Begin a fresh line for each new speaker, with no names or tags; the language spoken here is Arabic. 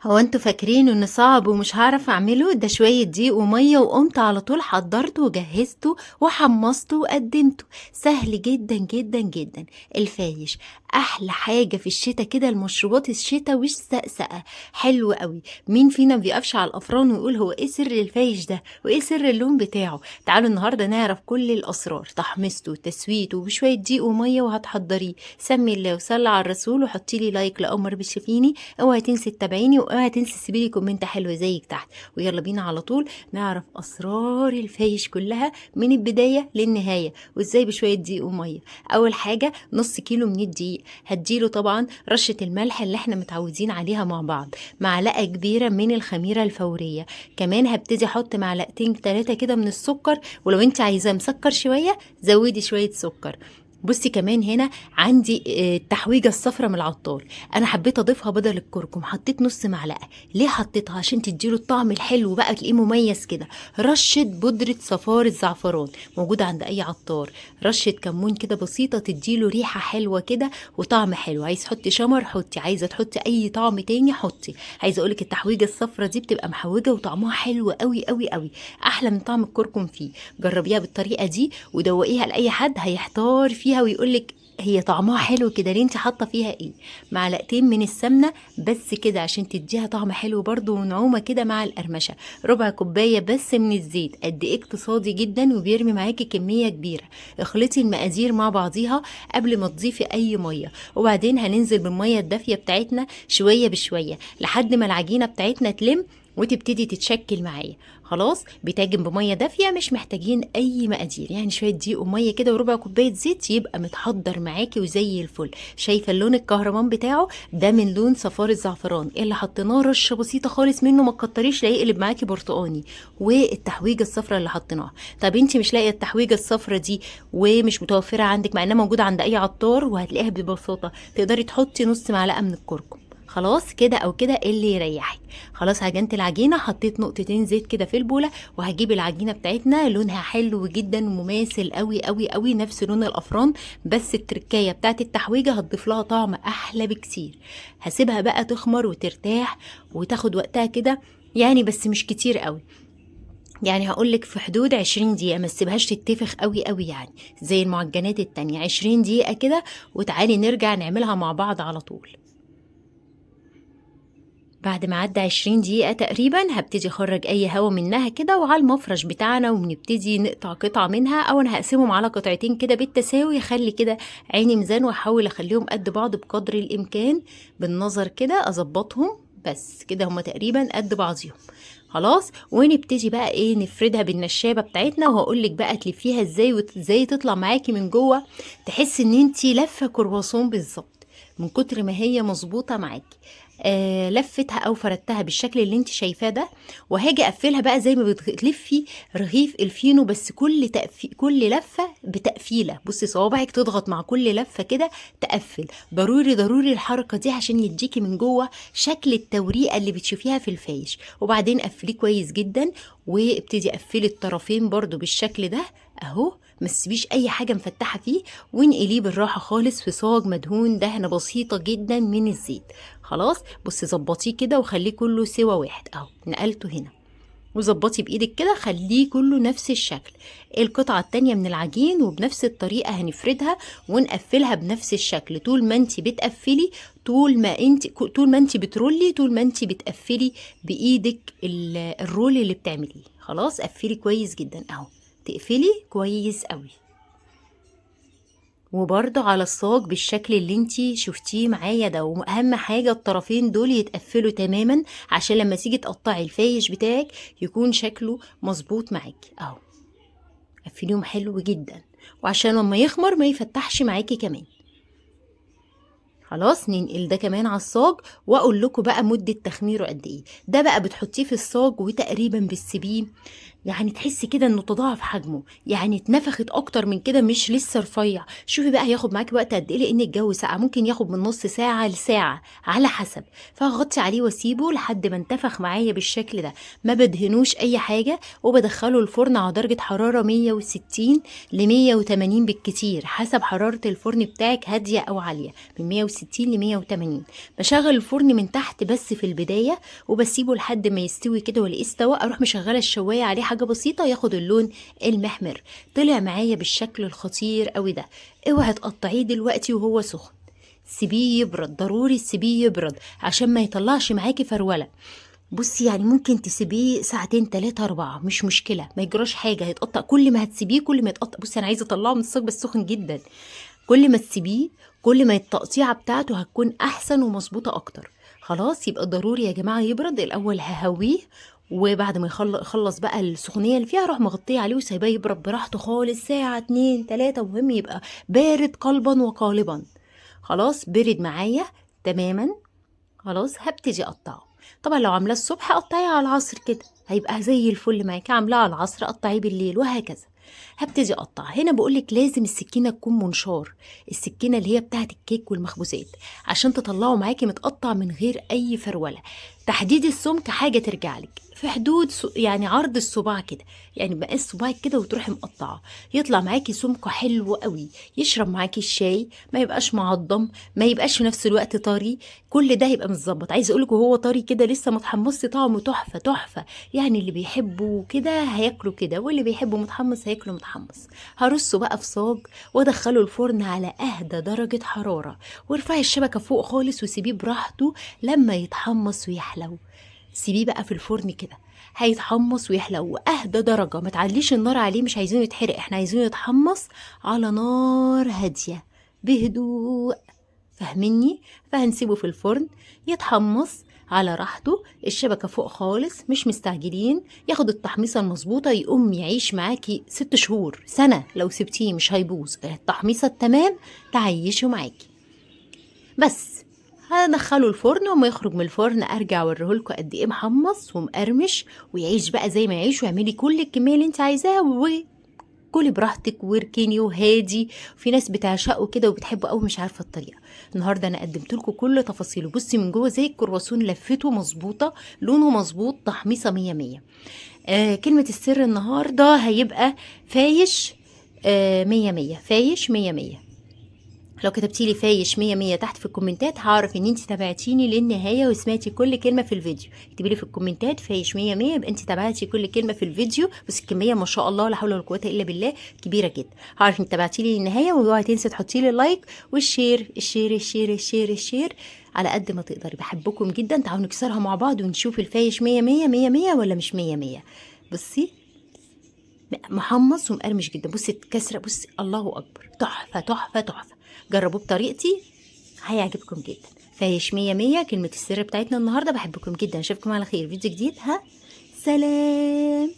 هو انتوا فاكرين انه صعب ومش هعرف اعمله؟ ده شوية دقيق ومية وقمت على طول حضرته وجهزته وحمصته وقدمته. سهل جدا جدا جدا. الفايش احلى حاجة في الشتاء كده، المشروبات الشتاء والسقسقة حلو قوي. مين فينا بيقفش على الافران ويقول هو ايه سر الفايش ده وايه سر اللون بتاعه؟ تعالوا النهاردة نعرف كل الاسرار، تحميصته وتسويته وبشوية دقيق ومية وهتحضريه. سمي الله وصلي على الرسول وحطي لي لايك لأول مرة بتشوفيني. اوعي تنسي تتابعيني واوعي تنسي تسيبيلي كومنت حلو زيك تحت. ويلا بينا على طول نعرف اسرار الفايش كلها من البدايه للنهايه، وازاي بشويه دقيق وميه. اول حاجه نص كيلو من الدقيق، هديله طبعا رشه الملح اللي احنا متعودين عليها مع بعض، معلقه كبيره من الخميره الفوريه، كمان هبتدي احط معلقتين 3 كده من السكر، ولو انت عايزاه مسكر شويه زودي شويه سكر. بصي كمان هنا عندي التحويجة الصفرة من العطار، انا حبيت اضيفها بدل الكركم، حطيت نص معلقة. ليه حطيتها؟ عشان تديله الطعم الحلو بقى، تلاقيه مميز كده. رشة بودرة صفار الزعفران موجودة عند اي عطار، رشة كمون كده بسيطة تديله ريحة حلوة كده وطعم حلو. عايز تحطي شمر حطي، عايزة تحطي اي طعم تاني حطي. عايزة اقولك التحويجة الصفرة دي بتبقى محوجة وطعمها حلو قوي قوي قوي، احلى من طعم الكركم فيه. جربيها بالطريقة دي ودوقيها لاي حد هيحتار فيها ويقولك هي طعمها حلو كده ليه انت حاطه فيها ايه. معلقتين من السمنه بس كده عشان تديها طعم حلو برضو ونعومه كده مع القرمشه. ربع كوبايه بس من الزيت، قد ايه اقتصادي جدا وبيرمي معاكي كميه كبيره. اخلطي المقادير مع بعضيها قبل ما تضيفي اي ميه، وبعدين هننزل بالميه الدافيه بتاعتنا شويه بشويه لحد ما العجينه بتاعتنا تلم وتبتدي تتشكل معايا. خلاص بتعجن بميه دافيه، مش محتاجين اي مقادير، يعني شويه دقيق وميه كده وربع كوبايه زيت يبقى متحضر معاكي وزي الفل. شايفه اللون الكهرمان بتاعه ده من لون صفار الزعفران اللي حطيناه رشه بسيطه خالص منه، ما تكتريش لا يقلب معاكي برتقاني. والتحويجه الصفراء اللي حطيناها. طب انت مش لاقيه التحويجه الصفراء دي ومش متوفره عندك، مع انها موجوده عند اي عطار وهتلاقيها ببساطه، تقدري تحطي نص معلقه من الكركم. خلاص كده او كده اللي يريحك. خلاص عجنت العجينه، حطيت نقطتين زيت كده في البوله، وهجيب العجينه بتاعتنا لونها حلو جدا ومماثل قوي قوي قوي نفس لون الافران، بس التركايه بتاعت التحويجه هتضيف لها طعم احلى بكتير. هسيبها بقى تخمر وترتاح وتاخد وقتها كده، يعني بس مش كتير قوي، يعني هقولك في حدود 20 دقيقة، ما تسيبهاش تتفخ قوي قوي يعني زي المعجنات التانية. 20 دقيقة كده وتعالي نرجع نعملها مع بعض على طول. بعد ما عدى 20 دقيقة تقريبا هبتدي اخرج اي هوا منها كده وعلى المفرش بتاعنا، ونبتدي نقطع قطعة منها، او انا هقسمهم على قطعتين كده بالتساوي. اخلي كده عيني ميزان واحاول اخليهم قد بعض بقدر الامكان، بالنظر كده اظبطهم، بس كده هما تقريبا قد بعضيهم. خلاص ونبتدي بقى ايه نفردها بالنشابة بتاعتنا، وهقولك بقى تلفيها ازاي وازاي تطلع معاكي من جوه تحس ان انتي لفة كرواسون بالظبط من كتر ما هي مظبوطة معاكي. لفتها او فردتها بالشكل اللي انت شايفاه ده، وهاجي اقفلها بقى زي ما بتلفي رغيف الفينو، بس كل لفه بتقفيله. بصي صوابعك تضغط مع كل لفه كده تقفل، ضروري ضروري الحركه دي عشان يديكي من جوه شكل التوريقه اللي بتشوفيها في الفايش. وبعدين قفليه كويس جدا، وابتدي قفلي الطرفين برضو بالشكل ده اهو، ما تسيبيش اي حاجه مفتحه فيه، وانقليه بالراحه خالص في صاج مدهون دهنه بسيطه جدا من الزيت. خلاص بصي ظبطيه كده وخليه كله سوا واحد اهو، نقلته هنا وظبطي بايدك كده خليه كله نفس الشكل. القطعه التانية من العجين وبنفس الطريقه هنفردها ونقفلها بنفس الشكل. طول ما انت بتقفلي، طول ما انت بترولي، طول ما انت بتقفلي بايدك الرول اللي بتعمليه. خلاص قفلي كويس جدا اهو، تقفلي كويس قوي. وبرضه على الصاج بالشكل اللي انتي شفتيه معايا ده، واهم حاجة الطرفين دول يتقفلوا تماما عشان لما تيجي تقطعي الفايش بتاعك يكون شكله مظبوط معاكي اهو. قفليهم حلو جدا، وعشان لما يخمر ما يفتحش معاكي كمان. خلاص ننقل ده كمان على الصاج، واقول لكم بقى مدة تخميره قد ايه. ده بقى بتحطيه في الصاج وتقريبا بتسيبيه يعني تحسي كده انه تضاعف حجمه، يعني اتنفخت اكتر من كده، مش لسه رفيع. شوفي بقى هياخد معاكي وقت قد ايه، لان الجو ساقع، ممكن ياخد من نص ساعه لساعه على حسب. فهغطي عليه واسيبه لحد ما انتفخ معايا بالشكل ده. ما بدهنوش اي حاجه، وبدخله الفرن على درجه حراره 160 ل 180 بالكتير، حسب حراره الفرن بتاعك هاديه او عاليه، من 160 ل 180. بشغل الفرن من تحت بس في البدايه، وبسيبه لحد ما يستوي كده، والاقيه استوى اروح مشغله الشوايه عليه حاجه بسيطه ياخد اللون المحمر. طلع معايا بالشكل الخطير قوي ده. اوعي تقطعيه دلوقتي وهو سخن، سيبيه يبرد، ضروري تسيبيه يبرد عشان ما يطلعش معاكي فروله. بصي يعني ممكن تسيبيه ساعتين 3 4، مش مشكله، ما يجراش حاجه، هيتقطع. كل ما هتسيبيه كل ما يتقطع. بصي انا عايزه اطلعه من الصاج بس سخن جدا. كل ما تسيبيه كل ما التقطيعه بتاعته هتكون احسن ومظبوطه اكتر. خلاص، يبقى ضروري يا جماعه يبرد الاول. ههويه، وبعد ما يخلص بقى السخونيه اللي فيها، اروح مغطيه عليه وسايباه يبرد براحته خالص ساعه 2 3. مهم يبقى بارد قلبا وقالبا. خلاص برد معايا تماما. خلاص هبتدي اقطعه. طبعا لو عاملاه الصبح قطعيه على العصر كده هيبقى زي الفل معاكي، عاملاه على العصر قطعيه بالليل، وهكذا. هبتدي اقطع. هنا بقولك لازم السكينه تكون منشار، السكينه اللي هي بتاعه الكيك والمخبوزات، عشان تطلعه معاكي متقطع من غير اي فروله. تحديد السمك حاجه ترجع لك في حدود يعني عرض الصباع كده، يعني مقاس صباعك كده وتروحي مقطعه، يطلع معاكي سمكه حلو قوي، يشرب معاكي الشاي، ما يبقاش معضم، ما يبقاش في نفس الوقت طري. كل ده يبقى متظبط. عايزه اقولك وهو طري كده لسه متحمص، طعمه تحفه تحفه. يعني اللي بيحبه كده هياكله كده، واللي بيحبه متحمص هياكله متحمص. هرصه بقى في صاج وادخله الفرن على اهدى درجه حراره، وارفعي الشبكه فوق خالص وسيبيه براحته لما يتحمص ويحلو. سيبيه بقى في الفرن كده، هيتحمص ويحلو. واهدى درجه، ما تعليش النار عليه، مش عايزينه يتحرق، احنا عايزينه يتحمص على نار هاديه بهدوء. فاهميني؟ فهنسيبه في الفرن يتحمص على راحته، الشبكة فوق خالص، مش مستعجلين. ياخد التحميصة المظبوطة، يقوم يعيش معاكي 6 شهور سنة. لو سبتيه مش هيبوظ، التحميصة التمام تعيشه معاكي. بس هدخله الفرن، وما يخرج من الفرن ارجع اوريهولكوا قد ايه محمص ومقرمش، ويعيش بقى زي ما يعيش، واعملي كل الكميه اللي انت عايزاها، كلي براحتك واركني وهادي. في ناس بتعشقه كده وبتحبه قوي، مش عارفه الطريقه. النهارده انا قدمت لكم كل تفاصيله. بصي من جوه زي الكرواسون، لفته مظبوطه، لونه مظبوط، تحميصه 100 100. كلمه السر النهارده هيبقى فايش 100 100، فايش 100 100. لو كتبتي لي فايش 100 100 تحت في الكومنتات، هعرف ان انت تابعتيني للنهايه وسمعتي كل كلمه في الفيديو. اكتبي لي في الكومنتات فايش 100 100، يبقى انت تابعتي كل كلمه في الفيديو. بس الكميه ما شاء الله لا حول ولا قوه الا بالله كبيره جدا. هعرف انك تابعتي لي للنهايه. واوعي تنسي تحطي لي لايك والشير، الشير الشير الشير الشير على قد ما تقدري. بحبكم جدا. تعالوا نكسرها مع بعض ونشوف الفايش 100 100 100 100 ولا مش 100 100. بصي محمص ومقرمش جدا. بصي الكسره، بصي الله اكبر، تحفه تحفه تحفه. جربوه بطريقتي هيعجبكم جدا. فايش 100 100 كلمه السر بتاعتنا النهارده. بحبكم جدا، اشوفكم على خير فيديو جديد. ها، سلام.